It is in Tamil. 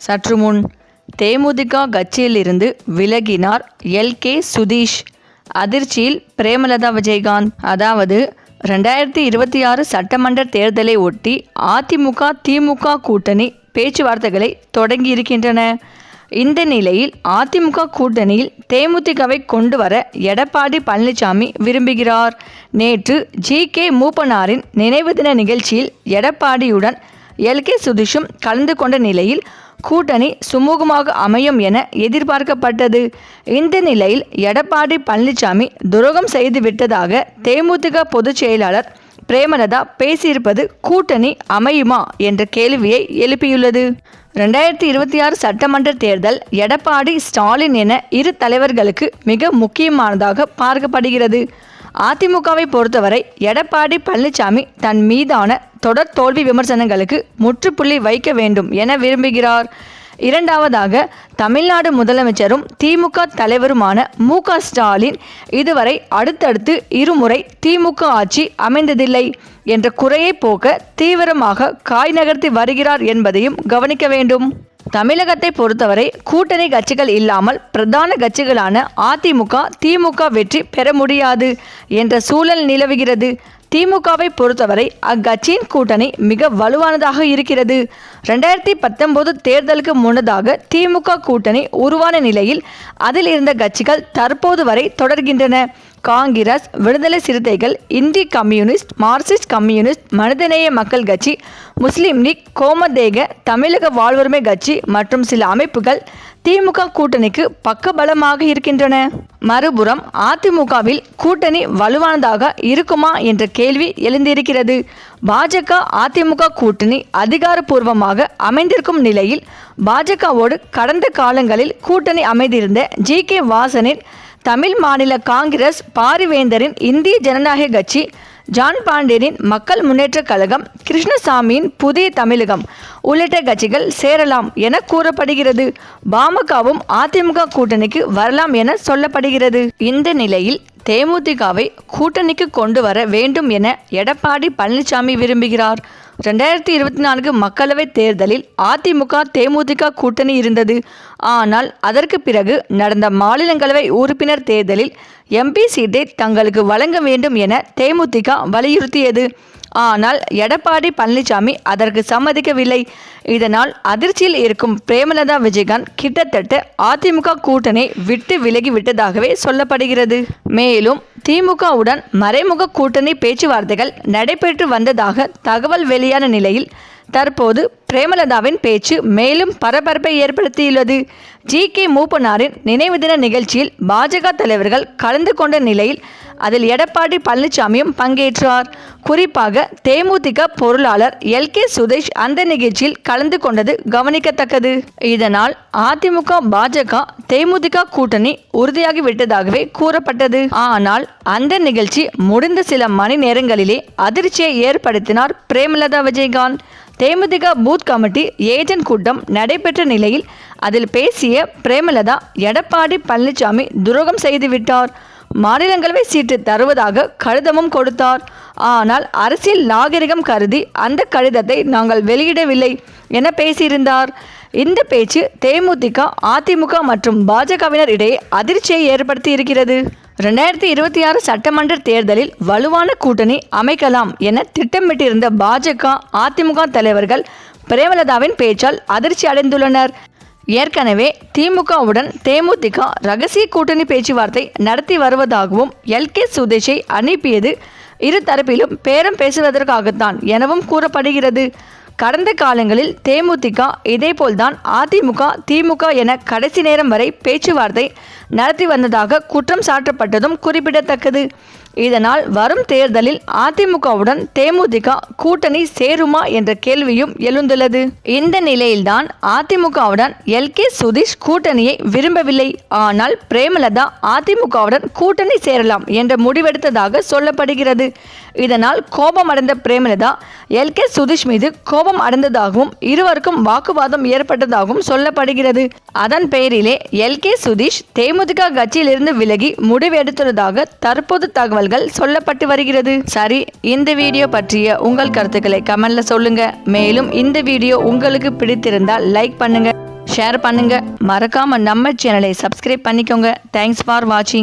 சற்று முன் தேமுதிக கட்சியிலிருந்து விலகினார் எல்கே சுதீஷ். அதிர்ச்சியில் பிரேமலதா விஜயகாந்த். அதாவது 2026 சட்டமன்ற தேர்தலை ஒட்டி அதிமுக திமுக கூட்டணி பேச்சுவார்த்தைகளை தொடங்கியிருக்கின்றன. இந்த நிலையில் அதிமுக கூட்டணியில் தேமுதிகவை கொண்டு வர எடப்பாடி பழனிசாமி விரும்புகிறார். நேற்று ஜி.கே. மூப்பனாரின் நினைவு தின நிகழ்ச்சியில் எடப்பாடியுடன் எல்கே சுதீஷும் கலந்து கொண்ட நிலையில் கூட்டணி சுமூகமாக அமையும் என எதிர்பார்க்கப்பட்டது. இந்த நிலையில் எடப்பாடி பழனிசாமி துரோகம் செய்து விட்டதாக தேமுதிக பொதுச் செயலாளர் பிரேமலதா பேசியிருப்பது கூட்டணி அமையுமா என்ற கேள்வியை எழுப்பியுள்ளது. 2026 சட்டமன்ற தேர்தல் எடப்பாடி ஸ்டாலின் என இரு தலைவர்களுக்கு மிக முக்கியமானதாக பார்க்கப்படுகிறது. அதிமுகவை பொறுத்தவரை எடப்பாடி பழனிசாமி தன் மீதான தொடர் தோல்வி விமர்சனங்களுக்கு முற்றுப்புள்ளி வைக்க வேண்டும் என விரும்புகிறார். இரண்டாவதாக, தமிழ்நாடு முதலமைச்சரும் திமுக தலைவருமான மு.க. ஸ்டாலின் இதுவரை அடுத்தடுத்து இருமுறை திமுக ஆட்சி அமைந்ததில்லை என்ற குறையை போக்க தீவிரமாக காய் நகர்த்தி வருகிறார் என்பதையும் கவனிக்க வேண்டும். தமிழகத்தை பொறுத்தவரை கூட்டணி கட்சிகள் இல்லாமல் பிரதான கட்சிகளான அதிமுக திமுக வெற்றி பெற முடியாது என்ற சூழல் நிலவுகிறது. திமுகவை பொறுத்தவரை அக்கட்சியின் கூட்டணி மிக வலுவானதாக இருக்கிறது. 2019 தேர்தலுக்கு முன்னதாக திமுக கூட்டணி உருவான நிலையில் அதில் இருந்த கட்சிகள் தற்போது வரை தொடர்கின்றன. காங்கிரஸ், விடுதலை சிறுத்தைகள், இந்திய கம்யூனிஸ்ட், மார்க்சிஸ்ட் கம்யூனிஸ்ட், மனிதநேய மக்கள் கட்சி, முஸ்லீம் லீக், கோமதேக, தமிழக வாழ்வுரிமை கட்சி மற்றும் சில அமைப்புகள் திமுக கூட்டணிக்கு பக்கபலமாக இருக்கின்றன. மறுபுறம் அதிமுகவில் கூட்டணி வலுவானதாக இருக்குமா என்ற கேள்வி எழுந்திருக்கிறது. பாஜக அதிமுக கூட்டணி அதிகாரப்பூர்வமாக அமைந்திருக்கும் நிலையில் பாஜகவோடு கடந்த காலங்களில் கூட்டணி அமைந்திருந்த ஜி.கே. வாசனின் தமிழ் மாநில காங்கிரஸ், பாரிவேந்தரின் இந்திய ஜனநாயக கட்சி, ஜான் பாண்டியனின் மக்கள் முன்னேற்ற கழகம், கிருஷ்ணசாமியின் புதிய தமிழகம் உள்ளிட்ட கட்சிகள் சேரலாம் என கூறப்படுகிறது. பாமகவும் அதிமுக கூட்டணிக்கு வரலாம் என சொல்லப்படுகிறது. இந்த நிலையில் தேமுதிகவை கூட்டணிக்கு கொண்டு வர வேண்டும் என எடப்பாடி பழனிசாமி விரும்புகிறார். 2024 மக்களவைத் தேர்தலில் அதிமுக தேமுதிக கூட்டணி இருந்தது. ஆனால் அதற்கு பிறகு நடந்த மாநிலங்களவை உறுப்பினர் தேர்தலில் எம்பி சீட்டை தங்களுக்கு வழங்க வேண்டும் என தேமுதிக வலியுறுத்தியது. ஆனால் எடப்பாடி பழனிசாமி அதற்கு சம்மதிக்கவில்லை. இதனால் அதிர்ச்சியில் இருக்கும் பிரேமலதா விஜயகாந்த் கிட்டத்தட்ட அதிமுக கூட்டணி விட்டு விலகி விட்டதாகவே சொல்லப்படுகிறது. மேலும் திமுகவுடன் மறைமுக கூட்டணி பேச்சுவார்த்தைகள் நடைபெற்று வந்ததாக தகவல் வெளியான நிலையில் தற்போது பிரேமலதாவின் பேச்சு மேலும் பரபரப்பை ஏற்படுத்தியுள்ளது. ஜி.கே. மூப்பனாரின் நினைவு தின நிகழ்ச்சியில் பாஜக தலைவர்கள் கலந்து கொண்ட நிலையில் அதில் எடப்பாடி பழனிசாமியும் பங்கேற்றார். குறிப்பாக தேமுதிக பொருளாளர் எல்கே சுதீஷ் அந்த நிகழ்ச்சியில் கலந்து கொண்டது கவனிக்கத்தக்கது. இதனால் அதிமுக பாஜக தேமுதிக கூட்டணி உறுதியாகிவிட்டதாகவே கூறப்பட்டது. ஆனால் அந்த நிகழ்ச்சி முடிந்த சில மணி நேரங்களிலே அதிர்ச்சியை ஏற்படுத்தினார் பிரேமலதா விஜயகாந்த். தேமுதிக பூத் கமிட்டி ஏஜென்ட் கூட்டம் நடைபெற்ற நிலையில் அதில் பேசிய பிரேமலதா எடப்பாடி பழனிசாமி துரோகம் செய்துவிட்டார், மாநிலங்களவை சீட்டு தருவதாக கடிதமும் கொடுத்தார். ஆனால் அரசியல் நாகரிகம் கருதி அந்த கடிதத்தை நாங்கள் வெளியிடவில்லை என பேசியிருந்தார். இந்த பேச்சு தேமுதிக, அதிமுக மற்றும் பாஜகவினர் இடையே அதிர்ச்சியை ஏற்படுத்தி இருக்கிறது. 2026 சட்டமன்ற தேர்தலில் வலுவான கூட்டணி அமைக்கலாம் என திட்டமிட்டிருந்த பாஜக, அதிமுக தலைவர்கள் பிரேமலதாவின் பேச்சால் அதிர்ச்சி அடைந்துள்ளனர். ஏற்கனவே திமுகவுடன் தேமுதிக ரகசிய கூட்டணி பேச்சுவார்த்தை நடத்தி வருவதாகவும் எல்கே சுதீஷை அனுப்பியது இரு தரப்பிலும் பேரம் பேசுவதற்காகத்தான் எனவும் கூறப்படுகிறது. கடந்த காலங்களில் தேமுதிக இதேபோல்தான் அதிமுக திமுக என கடைசி நேரம் வரை பேச்சுவார்த்தை நடத்தி வந்ததாக குற்றம் சாட்டப்பட்டதும் குறிப்பிடத்தக்கது. இதனால் வரும் தேர்தலில் அதிமுகவுடன் தேமுதிக கூட்டணி சேருமா என்ற கேள்வியும் எழுந்துள்ளது. இந்த நிலையில்தான் அதிமுகவுடன் எல்கே சுதீஷ் கூட்டணியை விரும்பவில்லை. ஆனால் பிரேமலதா அதிமுகவுடன் கூட்டணி சேரலாம் என்ற முடிவெடுத்ததாக சொல்லப்படுகிறது. இதனால் கோபமடைந்த பிரேமலதா எல்கே சுதீஷ் மீது கோபம் அடைந்ததாகவும் இருவருக்கும் வாக்குவாதம் ஏற்பட்டதாகவும் சொல்லப்படுகிறது. அதன் பெயரிலே எல்கே சுதீஷ் தேமுதிக கட்சியிலிருந்து விலகி முடிவெடுத்துள்ளதாக தற்போது தகவல்கள் சொல்லப்பட்டு வருகிறது. சரி, இந்த வீடியோ பற்றிய உங்கள் கருத்துக்களை கமெண்ட்ல சொல்லுங்க. மேலும் இந்த வீடியோ உங்களுக்கு பிடித்திருந்தால் லைக் பண்ணுங்க. ஷேர் பண்ணுங்க. மறக்காம நம்ம சேனலை சப்ஸ்கிரைப் பண்ணிக்கோங்க. தேங்க்ஸ் ஃபார் வாட்சிங்.